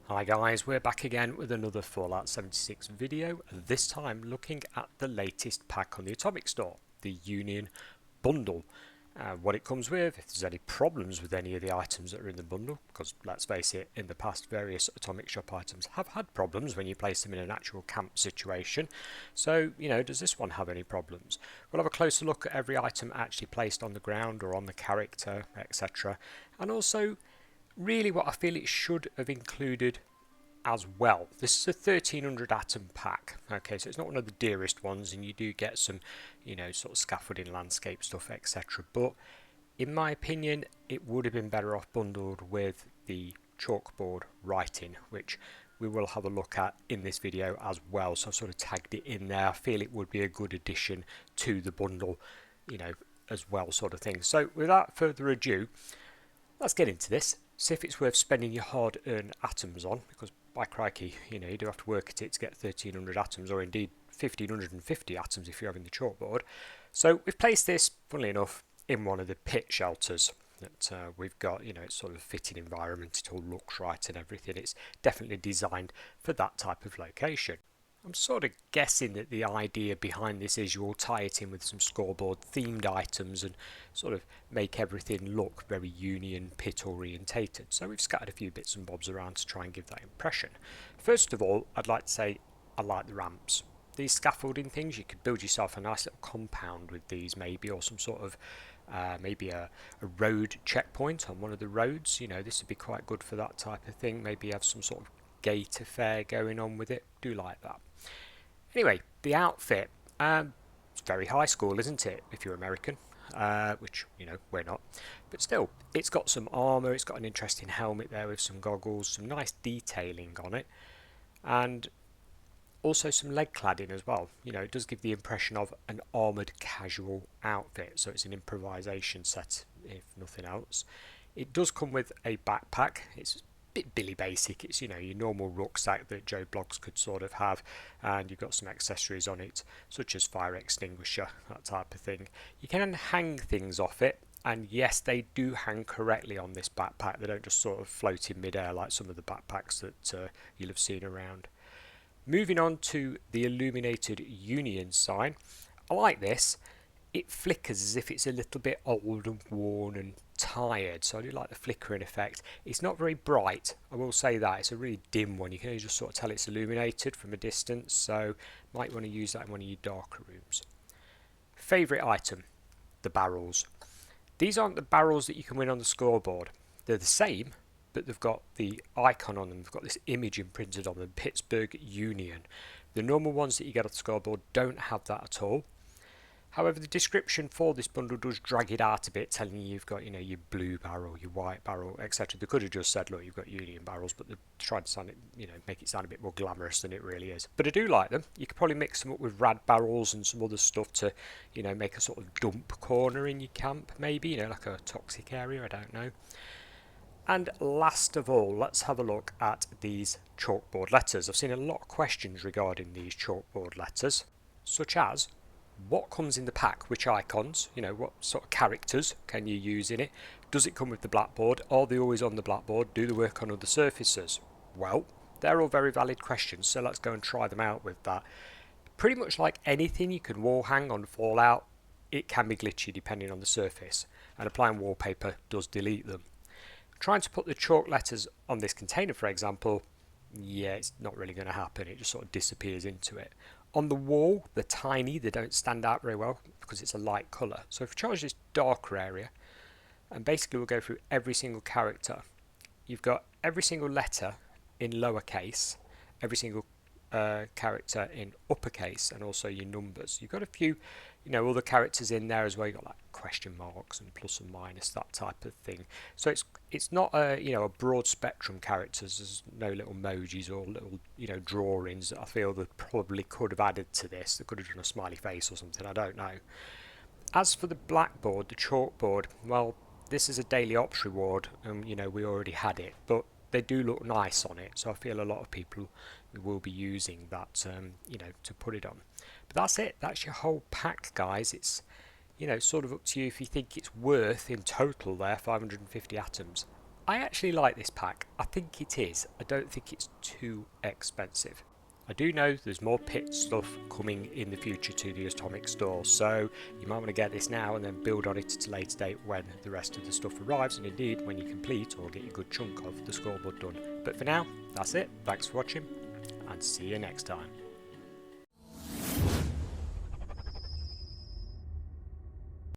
Hi guys, we're back again with another Fallout 76 video, this time looking at the latest pack on the Atomic Store, the Union Bundle. What it comes with, if there's any problems with any of the items that are in the bundle, because let's face it, in the past various Atomic Shop items have had problems when you place them in an actual camp situation. So, does this one have any problems? We'll have a closer look at every item actually placed on the ground or on the character, etc. And also really what I feel it should have included as well. This is a 1300 atom pack, okay, so it's not one of the dearest ones, and you do get some, sort of scaffolding, landscape stuff, etc. But in my opinion, it would have been better off bundled with the chalkboard writing, which we will have a look at in this video as well. So I've sort of tagged it in there. I feel it would be a good addition to the bundle, as well, sort of thing. So without further ado, let's get into this. See if it's worth spending your hard-earned atoms on, because by crikey, you do have to work at it to get 1300 atoms, or indeed 1550 atoms if you're having the chalkboard. So we've placed this, funnily enough, in one of the pit shelters that we've got. It's sort of a fitting environment, it all looks right and everything. It's definitely designed for that type of location. I'm sort of guessing that the idea behind this is you'll tie it in with some scoreboard themed items and sort of make everything look very Union pit orientated. So we've scattered a few bits and bobs around to try and give that impression. First of all, I'd like to say I like the ramps. These scaffolding things, you could build yourself a nice little compound with these maybe, or some sort of maybe a road checkpoint on one of the roads. This would be quite good for that type of thing. Maybe have some sort of gate affair going on with it. Do like that. Anyway, the outfit, it's very high school, isn't it, if you're American, which, we're not. But still, it's got some armour, it's got an interesting helmet there with some goggles, some nice detailing on it, and also some leg cladding as well. It does give the impression of an armoured casual outfit, so it's an improvisation set, if nothing else. It does come with a backpack. It's bit Billy Basic. It's your normal rucksack that Joe Bloggs could sort of have, and you've got some accessories on it such as fire extinguisher, that type of thing. You can hang things off it, and yes, they do hang correctly on this backpack. They don't just sort of float in midair like some of the backpacks that you'll have seen around. Moving on to the illuminated Union sign, I like this. It flickers as if it's a little bit old and worn and tired, so I do like the flickering effect. It's not very bright, I will say that. It's a really dim one. You can only just sort of tell it's illuminated from a distance, so might want to use that in one of your darker rooms. Favourite item, the barrels. These aren't the barrels that you can win on the scoreboard. They're the same, but they've got the icon on them. They've got this image imprinted on them, Pittsburgh Union. The normal ones that you get on the scoreboard don't have that at all. However, the description for this bundle does drag it out a bit, telling you you've got, your blue barrel, your white barrel, etc. They could have just said, look, you've got Union barrels, but they've tried to sound it, make it sound a bit more glamorous than it really is. But I do like them. You could probably mix them up with rad barrels and some other stuff to, make a sort of dump corner in your camp, maybe, like a toxic area, I don't know. And last of all, let's have a look at these chalkboard letters. I've seen a lot of questions regarding these chalkboard letters, such as, what comes in the pack, which icons, what sort of characters can you use in it, does it come with the blackboard, are they always on the blackboard, do they work on other surfaces? Well, they're all very valid questions, so let's go and try them out with that. Pretty much like anything you can wall hang on Fallout, it can be glitchy depending on the surface, and applying wallpaper does delete them. Trying to put the chalk letters on this container, for example, yeah, it's not really going to happen. It just sort of disappears into it. On the wall, they're tiny, they don't stand out very well because it's a light colour. So if we charge this darker area, and basically we'll go through every single character. You've got every single letter in lowercase, every single character in uppercase, and also your numbers. You've got a few, other characters in there as well. You've got like question marks and plus and minus, that type of thing. So it's not a broad spectrum characters. There's no little emojis or little drawings that I feel that probably could have added to this. They could have done a smiley face or something. I don't know. As for the blackboard, the chalkboard, well, this is a daily ops reward, and we already had it, but they do look nice on it, so I feel a lot of people will be using that to put it on. But that's it, that's your whole pack, guys. It's sort of up to you if you think it's worth in total there 550 atoms. I actually like this pack. I think it is. I don't think it's too expensive. I do know there's more pit stuff coming in the future to the Atomic Store, so you might want to get this now and then build on it at a later date when the rest of the stuff arrives, and indeed when you complete or get a good chunk of the scoreboard done. But for now, that's it. Thanks for watching, and see you next time.